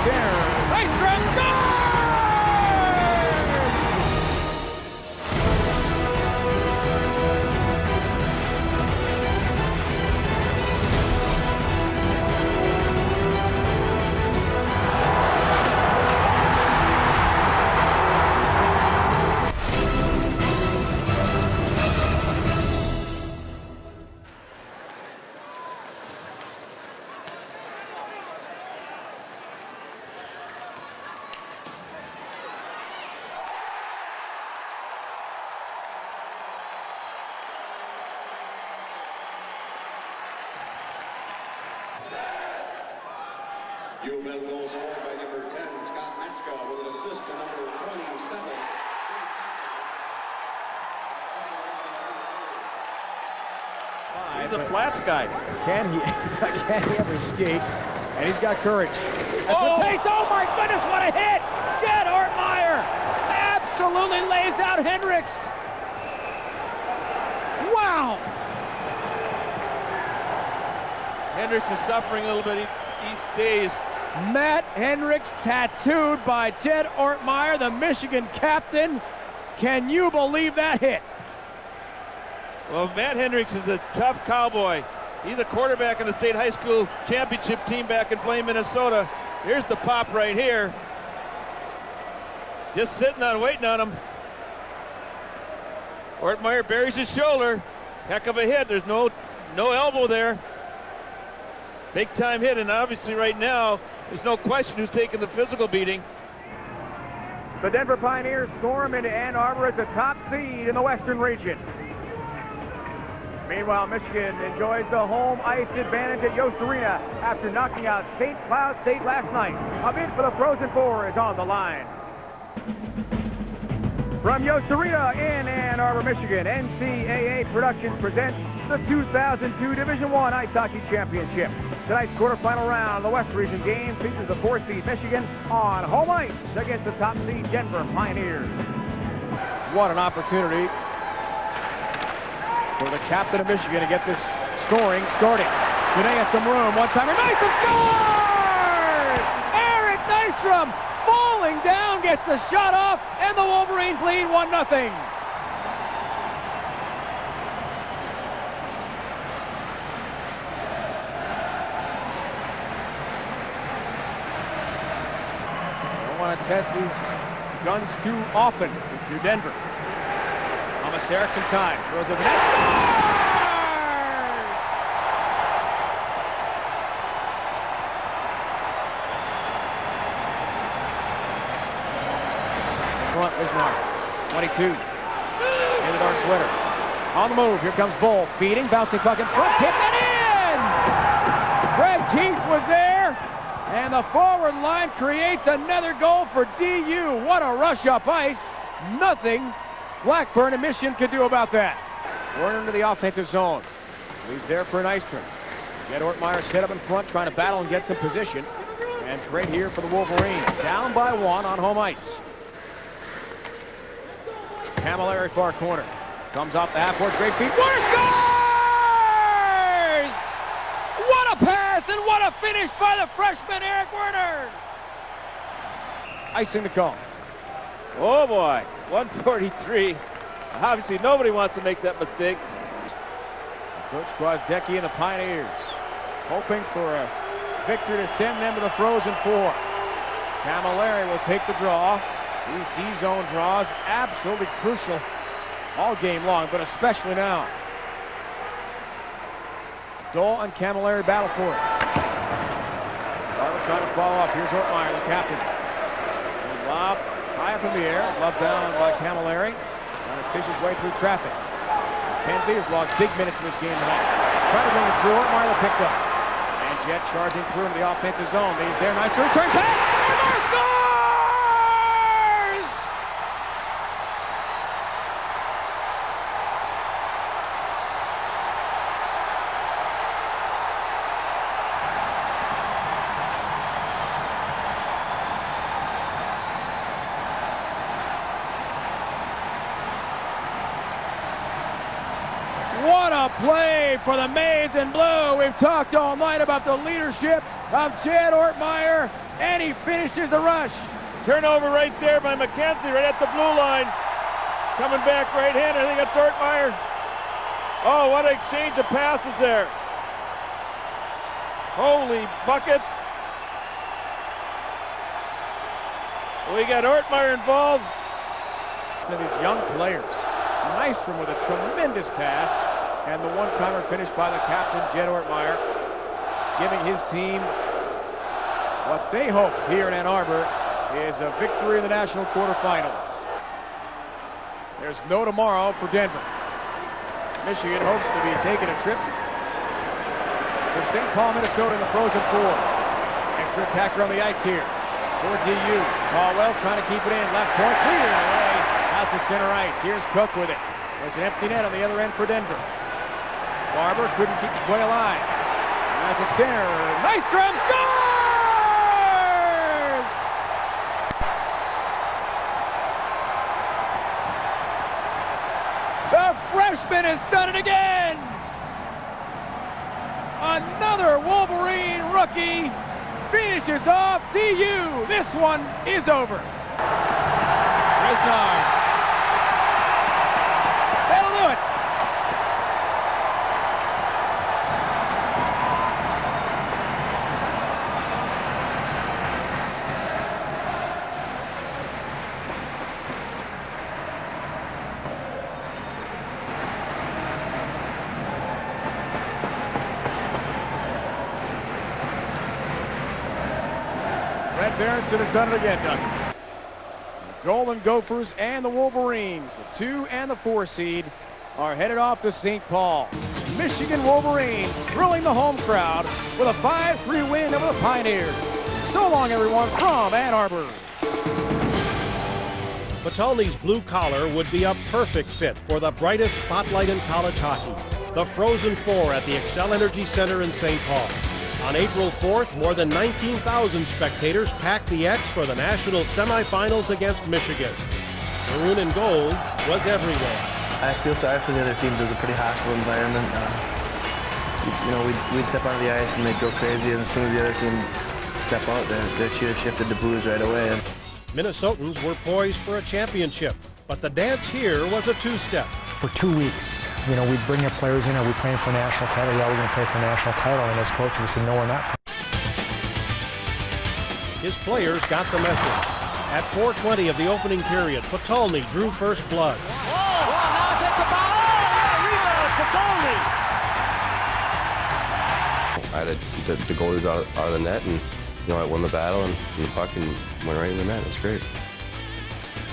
center. Nystrom scores! U of L goal scored by number 10, Scott Matska, with an assist to number 27. He's a flats guy. Can he ever skate? And he's got courage. That's the taste. Oh my goodness, what a hit! Jed Ortmeyer absolutely lays out Hendricks. Wow! Hendricks is suffering a little bit. He's dazed. Matt Hendricks tattooed by Jed Ortmeyer, the Michigan captain. Can you believe that hit? Well, Matt Hendricks is a tough cowboy. He's a quarterback in the state high school championship team back in Blaine, Minnesota. Here's the pop right here. Just sitting on, waiting on him. Ortmeyer buries his shoulder. Heck of a hit. There's no elbow there. Big time hit, and obviously right now, there's no question who's taking the physical beating. The Denver Pioneers storm into Ann Arbor as the top seed in the Western region. Meanwhile, Michigan enjoys the home ice advantage at Yost Arena after knocking out St. Cloud State last night. A bid for the Frozen Four is on the line. From Yost Arena in Ann Arbor, Michigan, NCAA Productions presents the 2002 Division I Ice Hockey Championship. Tonight's quarterfinal round of the West Region game features the 4-seed Michigan on home ice against the top seed Denver Pioneers. What an opportunity for the captain of Michigan to get this scoring started. Janae has some room, one-timer, Nystrom scores! Eric Nystrom falling down, gets the shot off, and the Wolverines lead 1-0. Want to test these guns too often if you're Denver. Thomas Erickson time, throws it to the net. Front, Wismar, 22. In the dark sweater. On the move, here comes Bull, feeding, bouncing puck in front, tipped it in! Greg Keith was there. And the forward line creates another goal for DU. What a rush up ice. Nothing Blackburn and Michigan could do about that. We're into the offensive zone. He's there for Nystrom. Jed Ortmeyer set up in front, trying to battle and get some position. And trade here for the Wolverines. Down by 1 on home ice. Camilleri far corner. Comes off the half-court, great feet. Warner scores! What a pass and what a finish by the freshman Eric Werner. Icing the call. Oh boy, 143. Obviously nobody wants to make that mistake. Coach Gwozdecky and the Pioneers hoping for a victory to send them to the Frozen Four. Camilleri will take the draw. These D-zone draws absolutely crucial all game long, but especially now. Dole and Camilleri battle for it. Barber trying to follow up. Here's Ortmeyer, the captain. And lob high up in the air. Glove down by Camilleri. Trying to fish his way through traffic. McKenzie has logged big minutes in this game tonight. Trying to bring it through. Ortmeyer the picked up. And Jet charging through into the offensive zone. He's there. Nice to return pass. Ortmeyer scores! What a play for the Maize and Blue. We've talked all night about the leadership of Jed Ortmeyer, and he finishes the rush. Turnover right there by McKenzie, right at the blue line. Coming back right-handed, I think that's Ortmeyer. Oh, what an exchange of passes there. Holy buckets. We got Ortmeyer involved. So these young players. Nystrom with a tremendous pass, and the one-timer finished by the captain, Jed Ortmeyer, giving his team what they hope here in Ann Arbor is a victory in the national quarterfinals. There's no tomorrow for Denver. Michigan hopes to be taking a trip to St. Paul, Minnesota in the Frozen Four. Extra attacker on the ice here for DU. Caldwell trying to keep it in. Left point, cleared away out to center ice. Here's Cook with it. There's an empty net on the other end for Denver. Barber couldn't keep the play alive. That's at center. Nystrom scores! The freshman has done it again! Another Wolverine rookie finishes off DU. This one is over. Resnar. That'll do it. Brett Berenson has done it again, Doug. The Golden Gophers and the Wolverines, the 2 and the 4 seed, are headed off to St. Paul. Michigan Wolverines thrilling the home crowd with a 5-3 win over the Pioneers. So long, everyone, from Ann Arbor. Batalny's blue collar would be a perfect fit for the brightest spotlight in college hockey, the Frozen Four at the Xcel Energy Center in St. Paul. On April 4th, more than 19,000 spectators packed the X for the national semifinals against Michigan. Maroon and gold was everywhere. I feel sorry for the other teams. It was a pretty hostile environment. We'd step onto the ice and they'd go crazy, and as soon as the other team step out, their cheer shifted to boos right away. Minnesotans were poised for a championship, but the dance here was a two-step. For 2 weeks, we'd bring our players in. Are we playing for a national title? Yeah, we're going to play for a national title. And as coach, we said, no, we're not. His players got the message. At 4:20 of the opening period, Batalny drew first blood. Oh, now it's a foul. Rebound, Batalny. I had the goalies out of the net, and I won the battle, and the puck went right in the net. It's great.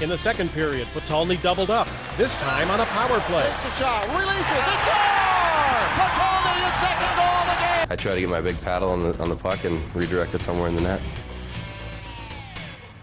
In the second period, Batalny doubled up, this time on a power play. Takes a shot, releases, and scores! Batalny, his second goal of the game. I tried to get my big paddle on the puck and redirect it somewhere in the net.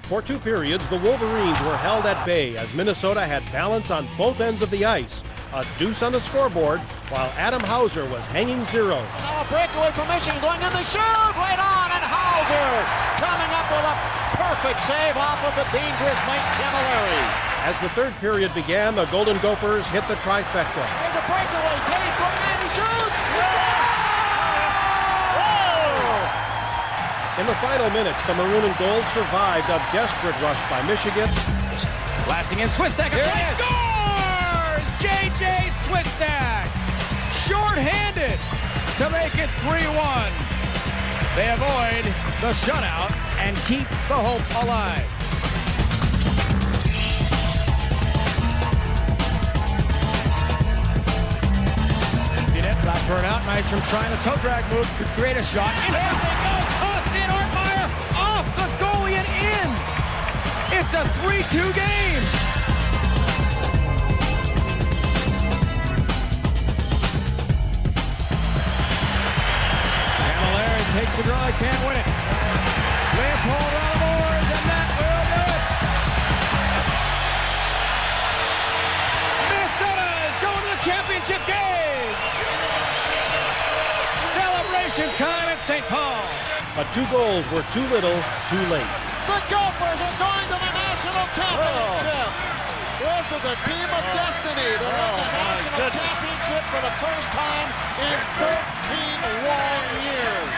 For 2 periods, the Wolverines were held at bay as Minnesota had balance on both ends of the ice. A deuce on the scoreboard, while Adam Hauser was hanging zeros. Now a breakaway from Michigan, going in the shoot, right on, and Hauser coming up with a perfect save off of the dangerous Mike Camilleri. As the third period began, the Golden Gophers hit the trifecta. There's a breakaway, Tate from Manny shoots! In the final minutes, the Maroon and Gold survived a desperate rush by Michigan. Blasting in, Swistak, a try, scores! J.J. Swistak, short-handed to make it 3-1. They avoid the shutout and keep the hope alive. Blackburn out, Nystrom trying the toe drag move, could create a shot. And there they go, tossed in, Ortmeyer off the goalie and in. It's a 3-2 game. Camilleri takes the draw, can't win it. Leopold on the boards, and that will do it. Minnesota is going to the championship game. Celebration time at St. Paul. But 2 goals were too little, too late. The Gophers are going to the national championship. This is a team of destiny. They won the national championship for the first time in 13 long years.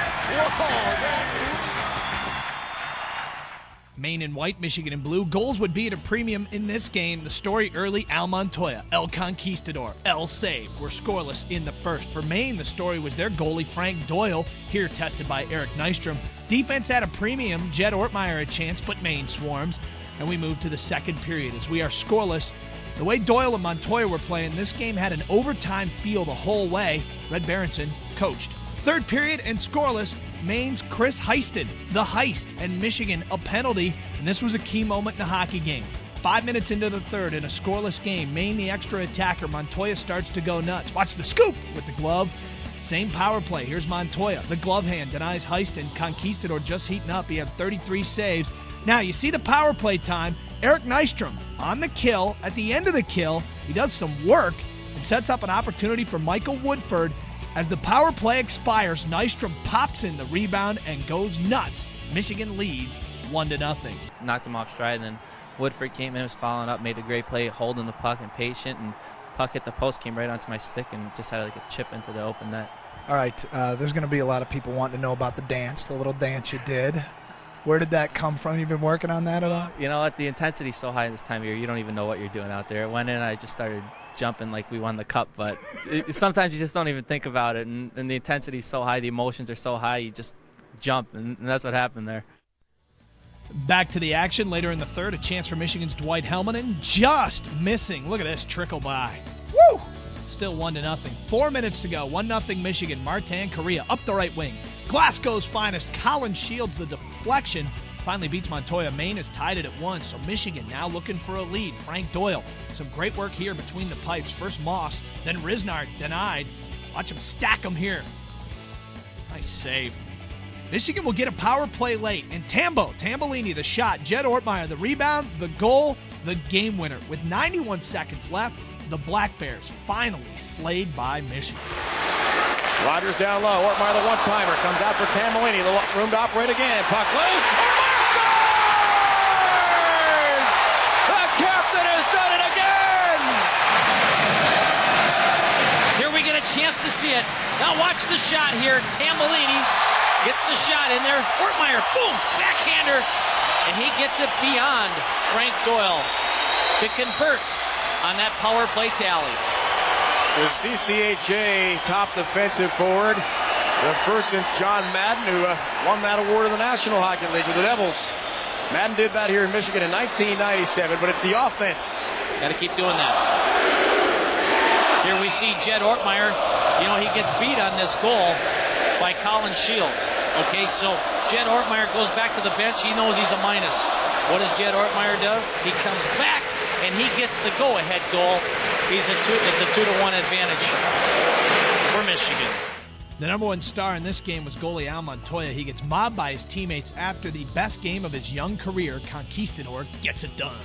Maine in white, Michigan in blue. Goals would be at a premium in this game. The story early, Al Montoya, El Conquistador, El Save were scoreless in the first. For Maine, the story was their goalie, Frank Doyle, here tested by Eric Nystrom. Defense at a premium, Jed Ortmeyer a chance, but Maine swarms. And we move to the second period as we are scoreless. The way Doyle and Montoya were playing, this game had an overtime feel the whole way. Red Berenson coached. Third period and scoreless, Maine's Chris Heiston, the heist, and Michigan a penalty, and this was a key moment in the hockey game. 5 minutes into the third in a scoreless game, Maine the extra attacker, Montoya starts to go nuts. Watch the scoop with the glove. Same power play. Here's Montoya. The glove hand denies Heiston. Conquistador just heating up. He had 33 saves. Now you see the power play time. Eric Nystrom on the kill. At the end of the kill, he does some work and sets up an opportunity for Michael Woodford. As the power play expires, Nystrom pops in the rebound and goes nuts. Michigan leads 1-0. Knocked him off stride, and then Woodford came in, was following up, made a great play, holding the puck and patient, and puck hit the post, came right onto my stick, and just had like a chip into the open net. All right, there's going to be a lot of people wanting to know about the dance, the little dance you did. Where did that come from? You've been working on that at all? You know what? The intensity's so high this time of year, you don't even know what you're doing out there. It went in, I just started jumping like we won the cup, but sometimes you just don't even think about it, and the intensity's so high, the emotions are so high, you just jump, and that's what happened there. Back to the action later in the third, a chance for Michigan's Dwight Helmanen, just missing. Look at this, trickle by. Woo! Still 1-0. 4 minutes to go, 1-0 Michigan. Martin Correa up the right wing. Glasgow's finest, Colin Shields the deflection. Finally beats Montoya. Maine has tied it at 1, so Michigan now looking for a lead. Frank Doyle, some great work here between the pipes. First Moss, then Risnard denied. Watch him stack them here. Nice save. Michigan will get a power play late, and Tambolini the shot, Jed Ortmeyer the rebound, the goal, the game winner. With 91 seconds left, the Black Bears finally slayed by Michigan. Rogers down low. Ortmeyer the one-timer. Comes out for Tambolini. The room to operate again. Puck loose. The captain has done it again! Here we get a chance to see it. Now watch the shot here. Tambolini gets the shot in there. Ortmeyer, boom, backhander. And he gets it beyond Frank Doyle to convert on that power play tally. The CCHA top defensive forward. The first since John Madden, who won that award in the National Hockey League with the Devils. Madden did that here in Michigan in 1997, but it's the offense. Got to keep doing that. Here we see Jed Ortmeyer. You know, he gets beat on this goal by Colin Shields. Okay, so Jed Ortmeyer goes back to the bench. He knows he's a minus. What does Jed Ortmeyer do? He comes back, and he gets the go-ahead goal. It's a 2-1 advantage for Michigan. The number one star in this game was goalie Al Montoya. He gets mobbed by his teammates after the best game of his young career. Conquistador gets it done.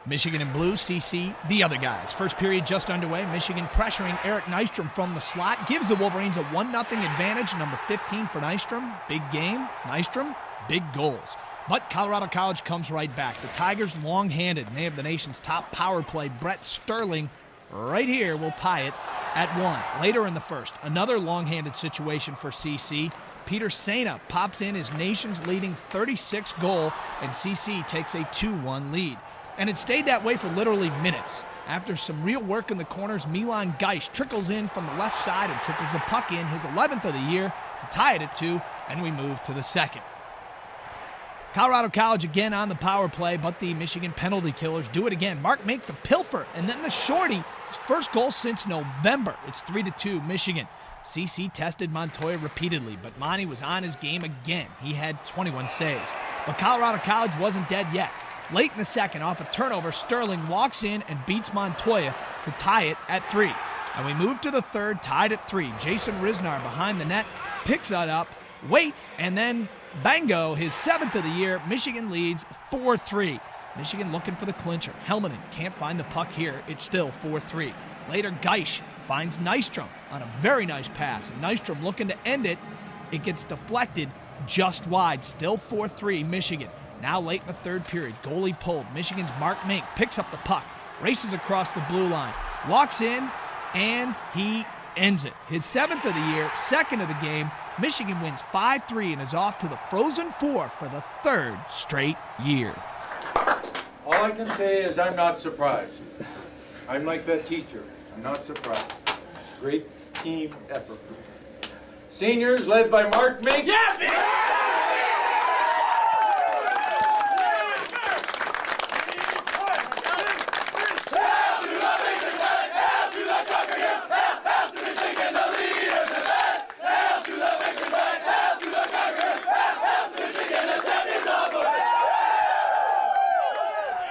Michigan in blue, CC, the other guys. First period just underway. Michigan pressuring Eric Nystrom from the slot. Gives the Wolverines a 1-0 advantage. Number 15 for Nystrom. Big game. Nystrom, big goals. But Colorado College comes right back. The Tigers long-handed, and they have the nation's top power play. Brett Sterling right here will tie it at 1. Later in the first, another long-handed situation for CC. Peter Sena pops in his nation's leading 36th goal, and CC takes a 2-1 lead. And it stayed that way for literally minutes. After some real work in the corners, Milan Geisch trickles in from the left side and trickles the puck in, his 11th of the year, to tie it at 2, and we move to the second. Colorado College again on the power play, but the Michigan penalty killers do it again. Mark Mink the pilfer, and then the shorty, his first goal since November. It's 3-2 Michigan. CC tested Montoya repeatedly, but Monty was on his game again. He had 21 saves. But Colorado College wasn't dead yet. Late in the second, off a turnover, Sterling walks in and beats Montoya to tie it at 3. And we move to the third, tied at 3. Jason Risnar behind the net, picks that up, waits, and then bango, his 7th of the year. Michigan leads 4-3. Michigan looking for the clincher. Helmanen can't find the puck here. It's still 4-3. Later, Geisch finds Nystrom on a very nice pass. And Nystrom looking to end it. It gets deflected just wide. Still 4-3 Michigan. Now late in the third period, goalie pulled. Michigan's Mark Mink picks up the puck, races across the blue line, walks in, and he ends it. His 7th of the year, 2nd of the game. Michigan wins 5-3 and is off to the Frozen Four for the third straight year. All I can say is I'm not surprised. I'm like that teacher. I'm not surprised. Great team effort. Seniors led by Mark Mink. Yeah, man!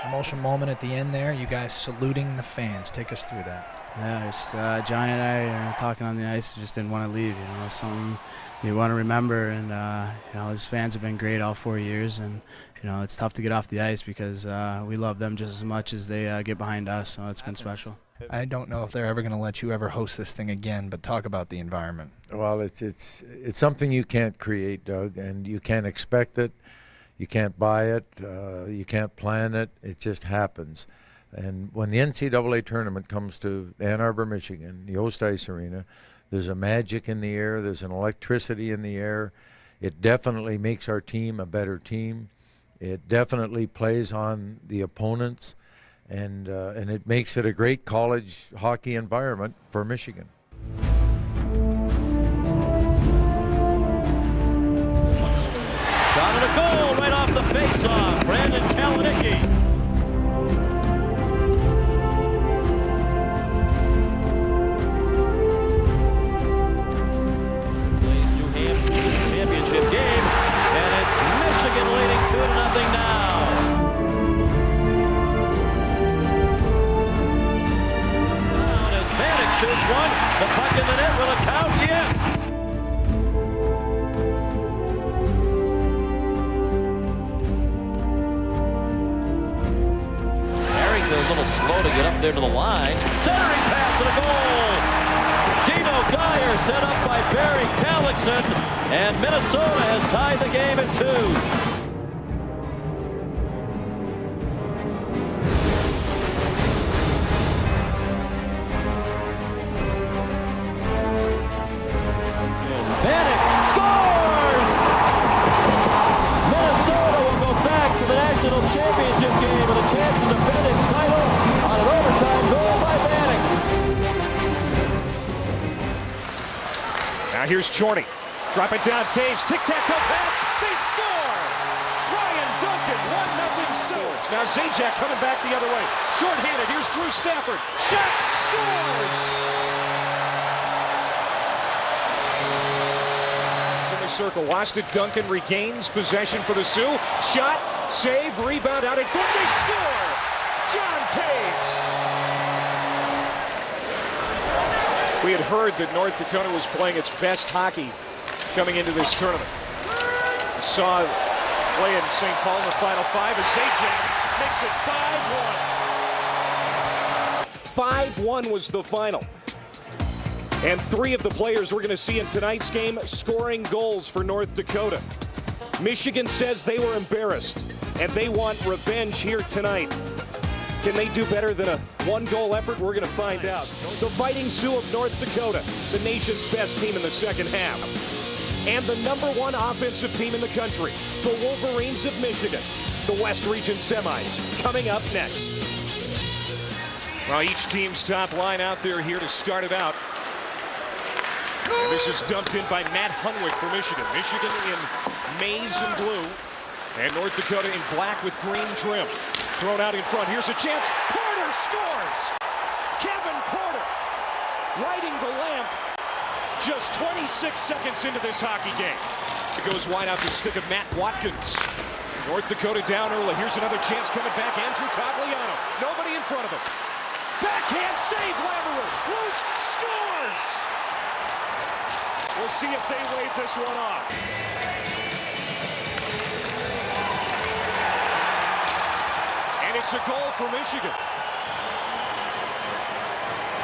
Emotional moment at the end there. You guys saluting the fans. Take us through that. Yeah, just Johnny and I are talking on the ice. We just didn't want to leave. You know, something you want to remember. And you know, his fans have been great all 4 years. And you know, it's tough to get off the ice because we love them just as much as they get behind us. So it's been special. I don't know if they're ever going to let you ever host this thing again, but talk about the environment. Well, it's something you can't create, Doug, and you can't expect it. You can't buy it. You can't plan it. It just happens. And when the NCAA tournament comes to Ann Arbor, Michigan, the Yost Ice Arena, there's a magic in the air. There's an electricity in the air. It definitely makes our team a better team. It definitely plays on the opponents, and it makes it a great college hockey environment for Michigan. Shot and a goal right off the face-off. Brandon Kalanicky. Plays New Hampshire championship game, and it's Michigan leading 2-0 now. Down as Vanek shoots one. The puck in the net, will it count? Yes. A little slow to get up there to the line. Centering pass and a goal. Gino Geyer set up by Barry Tallickson, and Minnesota has tied the game at 2. And Vanek scores! Minnesota will go back to the national championship game with a chance to defend its title on an overtime goal by Vanek. Now here's Chorney. Drop it down, Taves. Tic-tac-toe pass. They score! Ryan Duncan, 1-0 Sewers. Now Zajac coming back the other way. Short-handed. Here's Drew Stafford. Shot! Scores! In the circle. Washington Duncan regains possession for the Sioux. Shot. Save. Rebound out in front. They score! John Taves. We had heard that North Dakota was playing its best hockey coming into this tournament. We saw play in St. Paul in the Final Five as Zajac makes it 5-1. 5-1 was the final. And 3 of the players we're going to see in tonight's game scoring goals for North Dakota. Michigan says they were embarrassed, and they want revenge here tonight. Can they do better than a 1-goal effort? We're going to find out. The Fighting Sioux of North Dakota, the nation's best team in the second half. And the #1 offensive team in the country, the Wolverines of Michigan, the West Region semis, coming up next. Well, each team's top line out there here to start it out. And this is dumped in by Matt Hunwick for Michigan. Michigan in maize and blue, and North Dakota in black with green trim. Thrown out in front. Here's a chance. Porter scores! Kevin Porter lighting the lamp just 26 seconds into this hockey game. It goes wide out the stick of Matt Watkins. North Dakota down early. Here's another chance coming back. Andrew Cogliano. Nobody in front of him. Backhand save. Laverer. Loose. Scores! We'll see if they wave this one off. It's a goal for Michigan.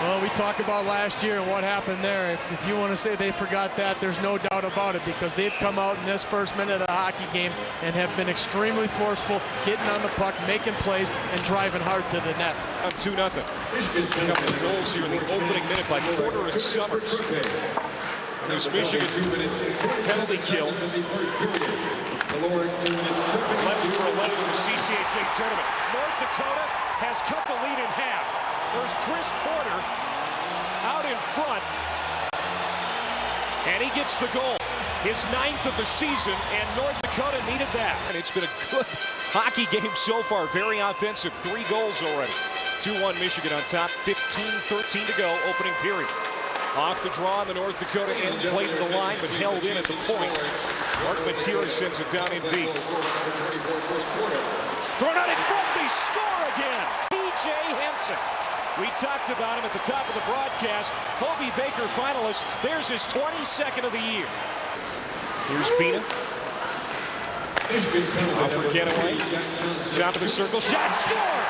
Well, we talked about last year and what happened there. If you want to say they forgot that, there's no doubt about it, because they've come out in this first minute of the hockey game and have been extremely forceful, getting on the puck, making plays, and driving hard to the net. 2-0. A couple of goals here in the opening minute by Porter and Summers. this Michigan penalty kill. 11 for 11 in the CCHA tournament. North Dakota has cut the lead in half. There's Chris Porter out in front, and he gets the goal. His 9th of the season, and North Dakota needed that. And it's been a good hockey game so far. Very offensive. 3 goals already. 2-1 Michigan on top. 15-13 to go. Opening period. Off the draw on the North Dakota end. Played to the line, but held in at the point. Mark Matera sends it down in deep. Thrown out in front. They score again. T.J. Henson. We talked about him at the top of the broadcast. Hobie Baker finalist. There's his 22nd of the year. Here's Pina. Off for getaway. Top of the circle. Shot scored!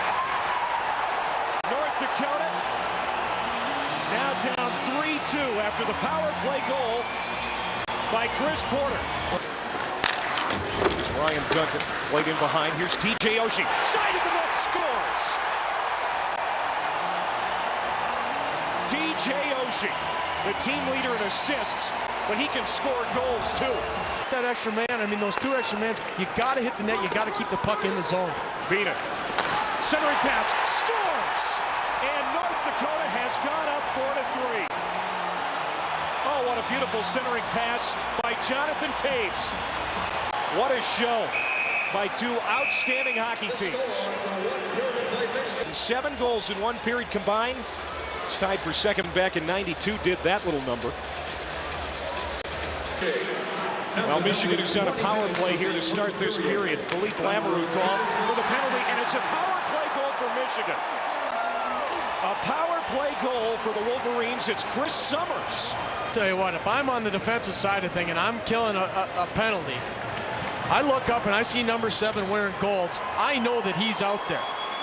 North Dakota now down 3-2 after the power play goal by Chris Porter. Here's Ryan Duncan. Played in behind. Here's T.J. Oshie. Side of the net scores! T.J. Oshie, the team leader in assists, but he can score goals too. That extra man, I mean those 2 extra men, you got to hit the net, you got to keep the puck in the zone. Pina, centering pass, scores! And North Dakota has gone up 4-3. Oh, what a beautiful centering pass by Jonathan Taves. What a show by 2 outstanding hockey teams. 7 goals in 1 period combined. It's tied for second back in '92, did that little number. Well, Michigan is on a power play here to start this period. Philippe Lamoureux called for the penalty, and it's a power play goal for Michigan. A power play goal for the Wolverines. It's Chris Summers. Tell you what, if I'm on the defensive side of thing and I'm killing a penalty, I look up and I see number 7 wearing gold. I know that he's out there.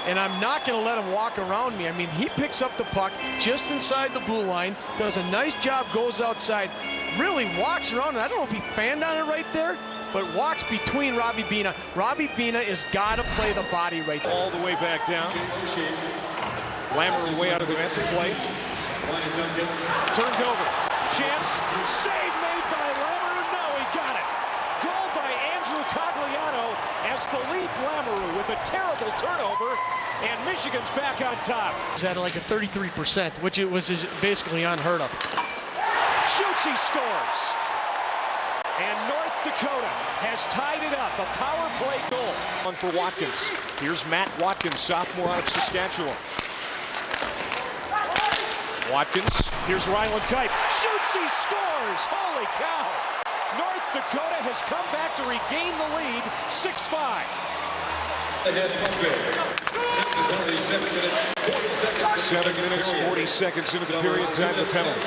And I'm not going to let him walk around me. I mean, he picks up the puck just inside the blue line, does a nice job, goes outside, really walks around. I don't know if he fanned on it right there, but walks between Robbie Bina. Robbie Bina has got to play the body right there. All the way back down. Lamoureux way out of the net to play. Turned over. Chance. Save made by Lamoureux. No, he got it. Goal by Andrew Cogliano as Philippe Lamoureux with a terrible turnover, and Michigan's back on top. He's at like a 33%, which it was basically unheard of. Shoots, he scores. And North Dakota has tied it up. A power play goal. One for Watkins. Here's Matt Watkins, sophomore out of Saskatchewan. Watkins, here's Ryland Kipe. Shoots, he scores! Holy cow! North Dakota has come back to regain the lead, 6-5. 7 minutes, 40 seconds into the period, time the penalty.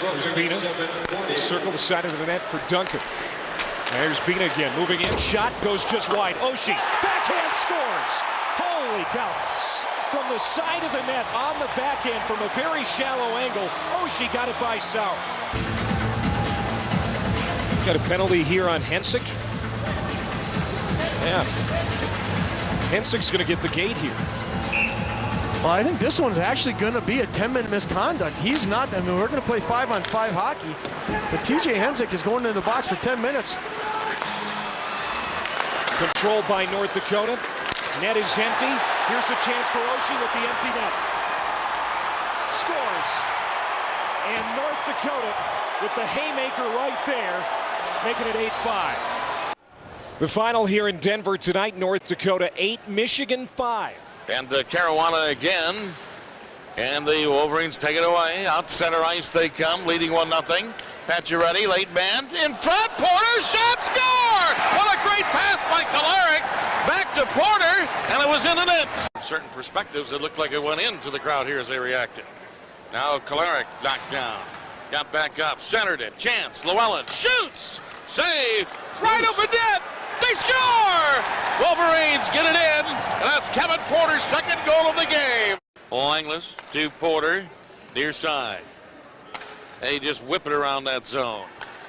There's Bina. Circle the side of the net for Duncan. There's Bina again, moving in. Shot goes just wide. Oshie, backhand scores! Holy cow! From the side of the net on the backhand from a very shallow angle. Oshie got it by Sauer. Got a penalty here on Hensick. Yeah. Hensick's going to get the gate here. Well, I think this one's actually going to be a 10-minute misconduct. He's not, I mean, we're going to play 5-on-5 hockey, but T.J. Hensick is going into the box for 10 minutes. Controlled by North Dakota. Net is empty. Here's a chance for Oshie with the empty net. Scores. And North Dakota with the haymaker right there, making it 8-5. The final here in Denver tonight, North Dakota 8, Michigan 5. And Caruana again. And the Wolverines take it away. Out center ice they come, leading 1-0. Pacioretty, late man, in front, Porter, shot, score! What a great pass by Kolarek, back to Porter, and it was in the net. From certain perspectives, it looked like it went into the crowd here as they reacted. Now Kolarek knocked down, got back up, centered it, chance, Llewellyn shoots, save, right over net, they score! Wolverines get it in, and that's Kevin Porter's second goal of the game. Langlis to Porter, near side. They just whip it around that zone.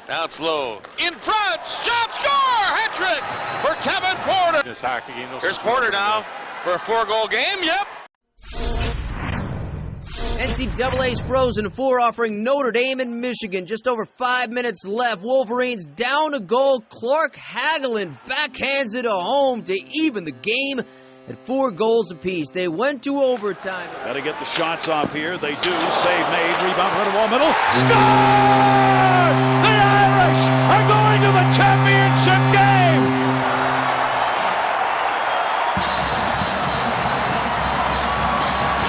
Now it's low. In front, shot, score! Hat-trick for Kevin Porter. This hockey game. Here's Porter now for a 4-goal game. Yep. NCAA's Frozen Four offering Notre Dame and Michigan. Just over 5 minutes left. Wolverines down a goal. Clark Hagelin backhands it home to even the game at 4 goals apiece. They went to overtime. Got to get the shots off here. They do. Save made. Rebound, run wall middle. Score! The Irish are going to the championship game!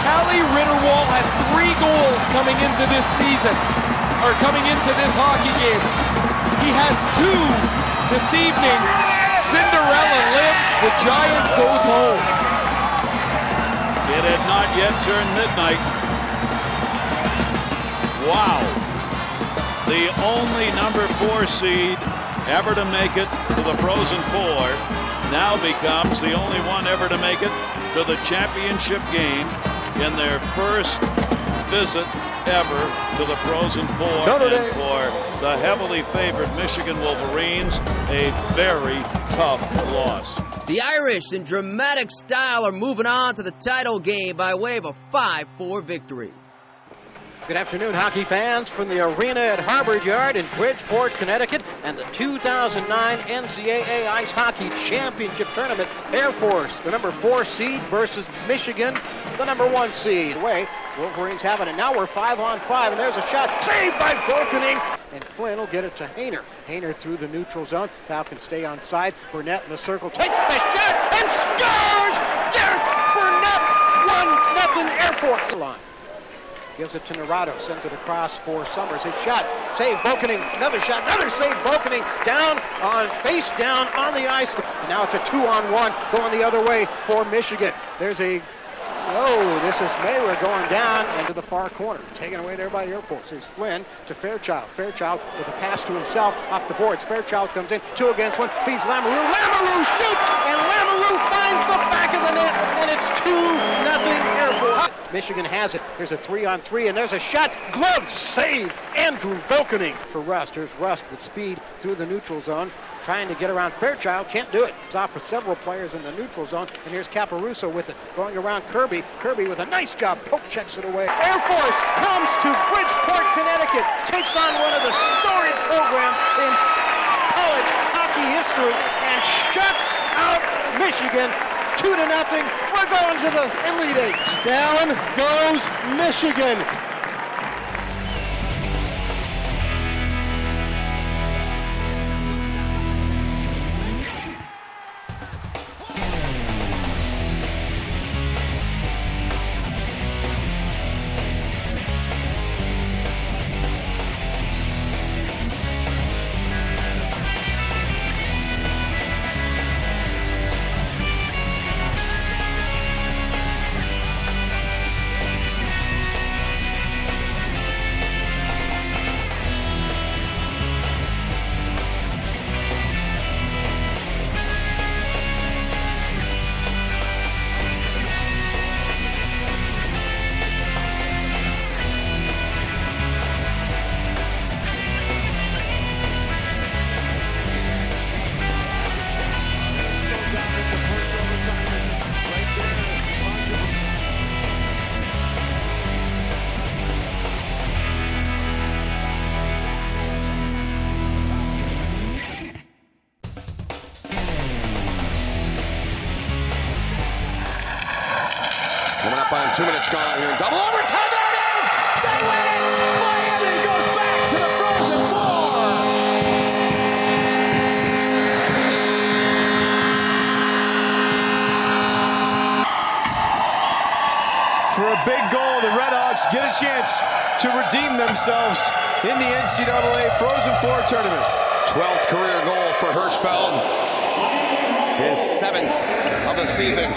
Callie Ritterwall had 3 goals coming into this season, or coming into this hockey game. He has 2 this evening. Cinderella lives, the Giant goes home. It had not yet turned midnight. Wow. The only number 4 seed ever to make it to the Frozen Four now becomes the only one ever to make it to the championship game in their first visit ever to the Frozen Four. And for the heavily favored Michigan Wolverines, a very tough loss. The Irish, in dramatic style, are moving on to the title game by way of a 5-4 victory. Good afternoon, hockey fans, from the arena at Harvard Yard in Bridgeport, Connecticut, and the 2009 NCAA Ice Hockey Championship Tournament. Air Force, the number 4 seed, versus Michigan, the number 1 seed. Away, Wolverines have it, and now we're 5-on-5, and there's a shot saved by Volkening, and Flynn will get it to Hayner. Hayner through the neutral zone. Falcons stay on side. Burnett in the circle takes the shot and scores! Derek Burnett, 1-0 Air Force line. Gives it to Naranjo, sends it across for Summers. His shot, save Volkening, another shot, another save Volkening, down on, face down on the ice. And now it's a 2-on-1 going the other way for Michigan. There's a, this is Mayra going down into the far corner. Taken away there by Air Force. There's Flynn to Fairchild. Fairchild with a pass to himself off the boards. Fairchild comes in, 2 against 1, feeds Lamoureux. Lamoureux shoots, and Lamoureux finds the back of the net, and it's 2-0 Air Force. Michigan has it. There's a 3-on-3, and there's a shot. Glove save. Andrew Volkening for Rust. Here's Rust with speed through the neutral zone, trying to get around Fairchild. Can't do it. It's off with several players in the neutral zone, and here's Caparuso with it, going around Kirby. Kirby with a nice job, poke checks it away. Air Force comes to Bridgeport, Connecticut, takes on one of the storied programs in college hockey history, and shuts out Michigan 2-0. We're going to the Elite Eight. Down goes Michigan. Coming up on 2 minutes gone here in double overtime. There it is! They win it! Miami goes back to the Frozen Four! For a big goal, the Redhawks get a chance to redeem themselves in the NCAA Frozen Four tournament. 12th career goal for Hirschfeld. His 7th of the season.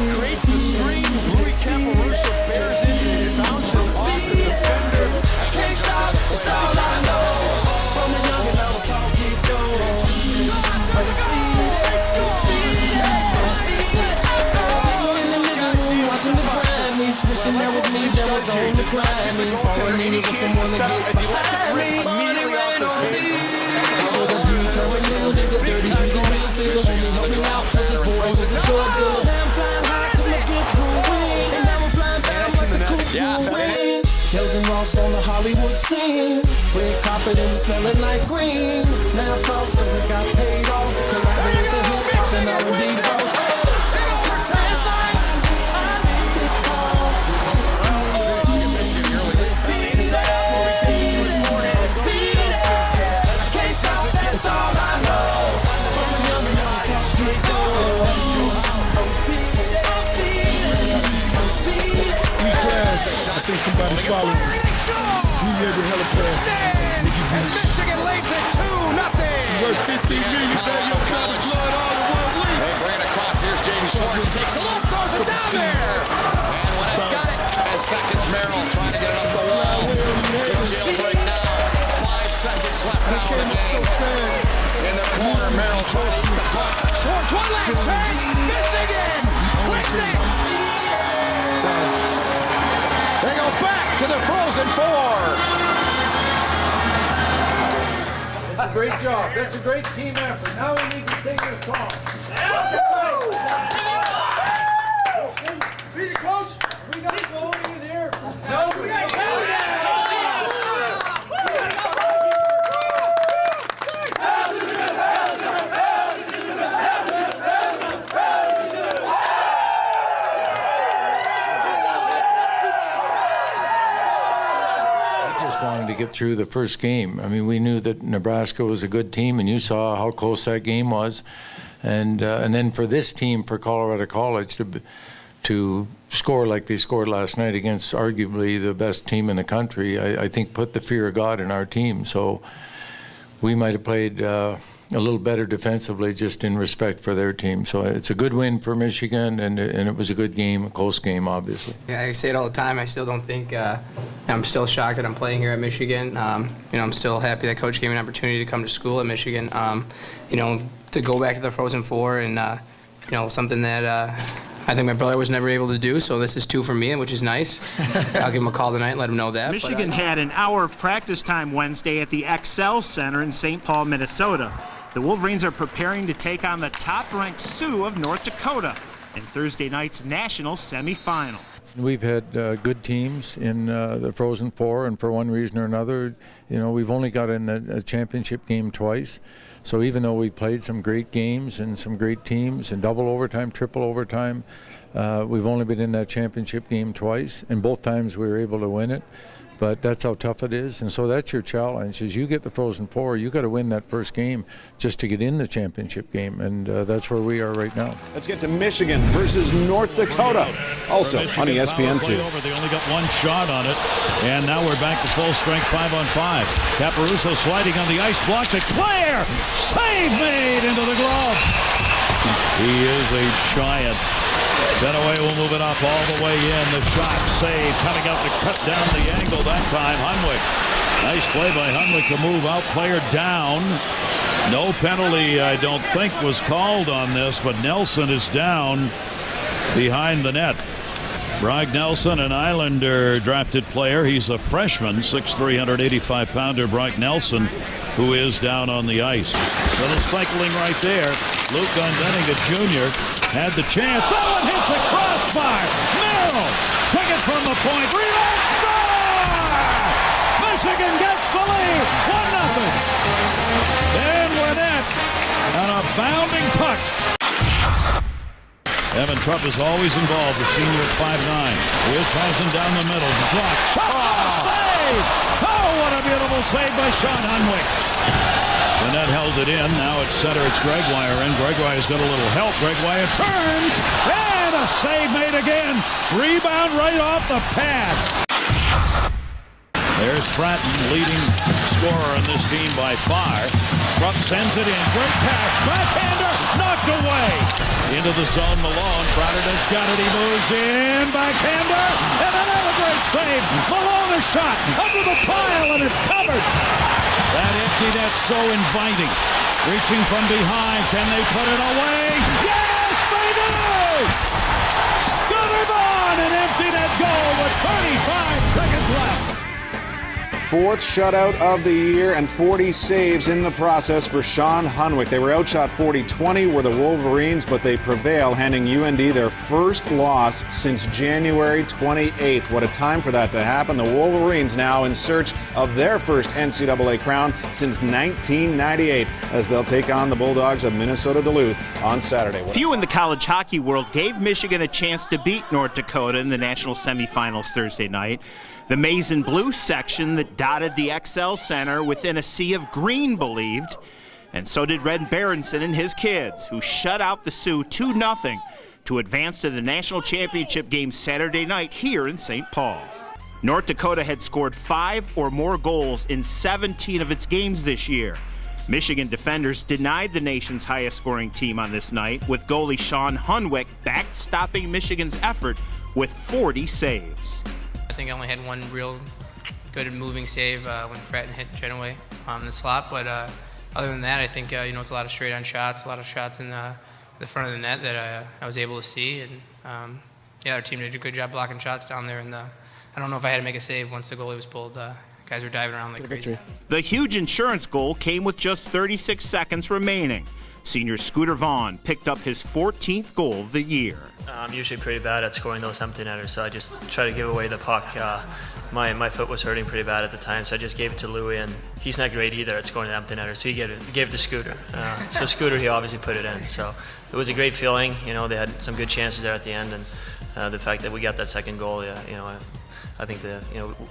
Creates the screen. Louis Caparuso bears it and bounces off the defender. I can't stop. It's all I know. From the young and I was taught to keep going. In the living room watching the Grammys, wishing that was me that was on the Grammys. All I needed was someone to get behind me. Money rain on me. I was a D-turn, a little nigga, dirty shoes, a real figure. Homie, help me out, 'cause this boy was a drug dealer. lost on the Hollywood scene. Red carpet and we smelling like green. Now floss cause it got paid off. Collabing with the hip hop and R&B bros. I think somebody followed me. We near the helipad. Michigan leads it 2-0. Worth $15 million, baby. I'm trying to blood all in 1 week. They bring it across. Here's Jaden Schwartz. Takes a look, throws it down there. And Winnett's got it. 10 seconds. Merrill trying to get it up the wall. To jailbreak now. 5 seconds left now in the game. In the corner, Merrill trying to eat the puck. Schwartz, one last chance. Michigan wins it. They go back to the Frozen Four. That's a great job. That's a great team effort. Now we need to sing this song. Be the coach. We got to go in here. No, we got to go. Wanted to get through the first game. I mean, we knew that Nebraska was a good team, and you saw how close that game was. And then for this team, for Colorado College, to score like they scored last night against arguably the best team in the country, I think put the fear of God in our team. So we might have played a little better defensively just in respect for their team. So it's a good win for Michigan, and it was a good game, a close game, obviously. Yeah, I say it all the time. I still don't think I'm still shocked that I'm playing here at Michigan. I'm still happy that Coach gave me an opportunity to come to school at Michigan. To go back to the Frozen Four and something that I think my brother was never able to do. So this is 2 for me, which is nice. I'll give him a call tonight and let him know that. Michigan had an hour of practice time Wednesday at the XL Center in St. Paul, Minnesota. The Wolverines are preparing to take on the top-ranked Sioux of North Dakota in Thursday night's national semifinal. We've had good teams in the Frozen Four, and for one reason or another, we've only got in the championship game twice. So even though we played some great games and some great teams and double overtime, triple overtime, we've only been in that championship game twice, and both times we were able to win it. But that's how tough it is, and so that's your challenge. As you get the Frozen Four, you got to win that first game just to get in the championship game, and that's where we are right now. Let's get to Michigan versus North Dakota, also on ESPN2. They only got one shot on it, and now we're back to full strength 5-on-5. Caparuso sliding on the ice, blocked it. Claire, save made into the glove. He is a giant. Dunaway will move it up all the way in. The shot save coming out to cut down the angle that time. Hunwick. Nice play by Hunwick to move out. Player down. No penalty, I don't think, was called on this, but Nelson is down behind the net. Bragg Nelson, an Islander drafted player. He's a freshman, 6'3", 185-pounder Bragg Nelson, who is down on the ice. Little cycling right there. Luke Gundenning, a junior, had the chance. Oh, and hits a crossbar. Merrill took it from the point. Rebound, score! Michigan gets the lead. 1-0. And Winnett on a bounding puck. Evan Trupp is always involved, the senior at 5'9". Here's Tyson down the middle. Block. Shot! Save! Oh, what a beautiful save by Sean Hunwick. Winnett held it in. Now it's center. It's Gregoire in. Gregoire's got a little help. Gregoire turns. And a save made again. Rebound right off the pad. There's Stratton, leading scorer on this team by far. Trupp sends it in. Great pass. Backhander. Knocked away. Into the zone, Malone. Fraternet's got it. He moves in. Backhander. And another great save. Malone a shot. Under the pile, and it's covered. That empty net's so inviting. Reaching from behind. Can they put it away? Yes, they do! Scooter Vaughn, an empty net goal with 35 seconds left. fourth shutout of the year and 40 saves in the process for Sean Hunwick. They were outshot 40-20 were the Wolverines, but they prevail, handing UND their first loss since January 28th. What a time for that to happen. The Wolverines now in search of their first NCAA crown since 1998 as they'll take on the Bulldogs of Minnesota Duluth on Saturday. Few in the college hockey world gave Michigan a chance to beat North Dakota in the national semifinals Thursday night. The maize and blue section that dotted the XL Center within a sea of green believed, and so did Red Berenson and his kids, who shut out the Sioux 2-0 to advance to the national championship game Saturday night here in St. Paul. North Dakota had scored 5 or more goals in 17 of its games this year. Michigan defenders denied the nation's highest scoring team on this night, with goalie Sean Hunwick backstopping Michigan's effort with 40 saves. I think I only had one real good moving save when Fratton hit Genoway on the slot, but other than that, I think it's a lot of straight-on shots, a lot of shots in the front of the net that I was able to see, and our team did a good job blocking shots down there. And I don't know if I had to make a save once the goalie was pulled. Guys were diving around like crazy. The huge insurance goal came with just 36 seconds remaining. Senior Scooter Vaughn picked up his 14th goal of the year. I'm usually pretty bad at scoring those empty netters, so I just try to give away the puck. My foot was hurting pretty bad at the time, so I just gave it to Louie, and he's not great either at scoring the empty netters, so he gave it to Scooter. So Scooter, he obviously put it in. So it was a great feeling. They had some good chances there at the end, and the fact that we got that second goal, I think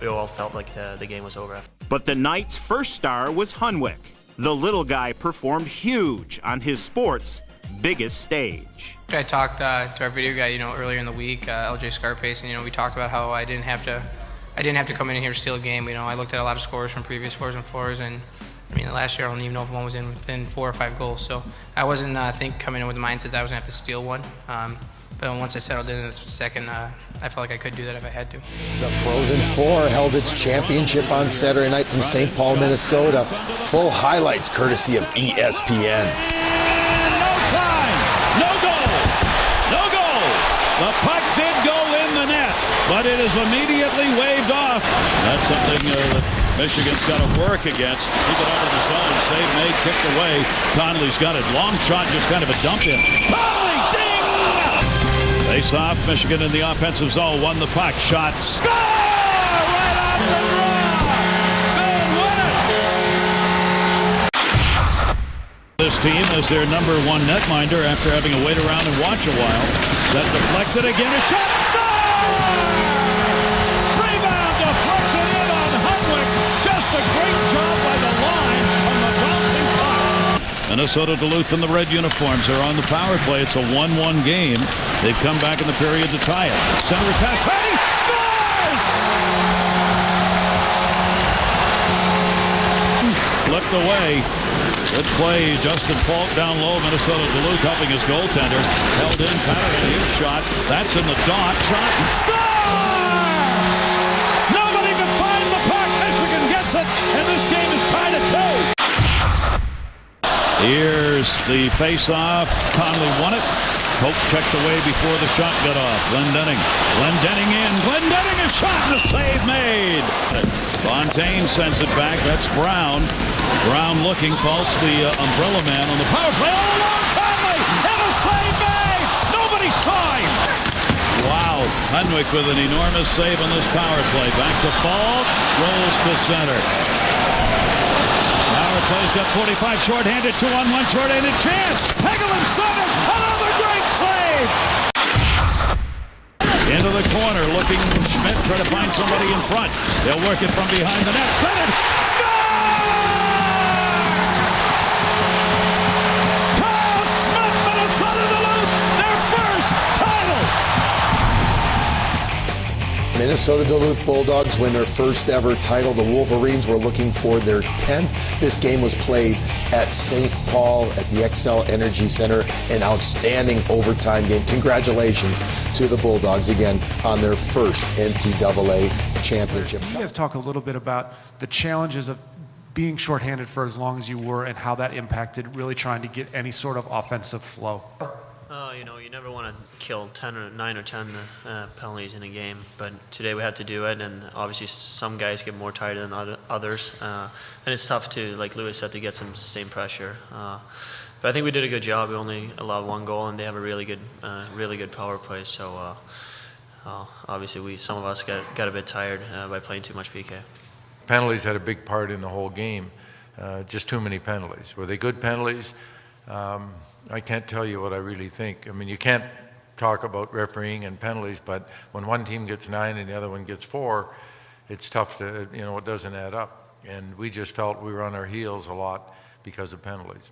we all felt like the game was over. But the night's first star was Hunwick. The little guy performed huge on his sport's biggest stage. I talked to our video guy, earlier in the week, LJ Scarpace, and we talked about how I didn't have to come in here to steal a game. I looked at a lot of scores from previous 4s and 4s, and last year I don't even know if one was in within 4 or 5 goals. So I wasn't coming in with the mindset that I was gonna have to steal one. But once I settled in the second, I felt like I could do that if I had to. The Frozen Four held its championship on Saturday night from St. Paul, Minnesota. Full highlights courtesy of ESPN. No time! No goal! No goal! The puck did go in the net, but it is immediately waved off. That's something that Michigan's got to work against. Keep it out of the zone. Save made, kicked away. Conley's got it. Long shot, just kind of a dump in. Conley, ding! Face off, Michigan in the offensive zone, won the puck, shot, score! Right off the draw! They win it! This team is their number 1 netminder after having to wait around and watch a while. That deflected again, a shot, score! Rebound, deflection in on Hunwick. Just a great job by the line on the bouncing puck. Minnesota Duluth in the red uniforms are on the power play. It's a 1-1 game. They've come back in the period to tie it. Center pass, Petty scores! Looked away. Good play. Justin Falk down low. Minnesota Duluth helping his goaltender. Held in, Patterson, his shot. That's in the dot. Shot and score! Nobody can find the puck. Michigan gets it, and this game is tied at 2. Here's the face-off. Conley won it. Pope checked away before the shot got off. Glendening. Glendening in. Glendening a shot and a save made. Fontaine sends it back. That's Brown. Brown looking, faults the umbrella man on the power play. All along Conley. And a save made. Nobody saw him. Wow. Hunwick with an enormous save on this power play. Back to Falk. Rolls to center. Power play's got 45 shorthanded, 2-on-1 shorthanded chance. Hegelin center, another great save. Into the corner, looking Schmidt, try to find somebody in front. They'll work it from behind the net. Center, score! Kyle Schmidt, Minnesota Duluth, their first title. Minnesota Duluth Bulldogs win their first ever title. The Wolverines were looking for their 10th. This game was played at St. Paul at the XL Energy Center. An outstanding overtime game. Congratulations to the Bulldogs again on their first NCAA championship. Can you guys talk a little bit about the challenges of being shorthanded for as long as you were and how that impacted really trying to get any sort of offensive flow? You never want to kill 9 or 10 penalties in a game, but today we had to do it, and obviously some guys get more tired than others, and it's tough to, like Lewis said, to get some sustained pressure. But I think we did a good job. We only allowed 1 goal, and they have a really good power play. So obviously some of us got a bit tired by playing too much PK. Penalties had a big part in the whole game. Just too many penalties. Were they good penalties? I can't tell you what I really think. I mean, you can't talk about refereeing and penalties, but when one team gets 9 and the other one gets 4, it's tough to, it doesn't add up. And we just felt we were on our heels a lot because of penalties.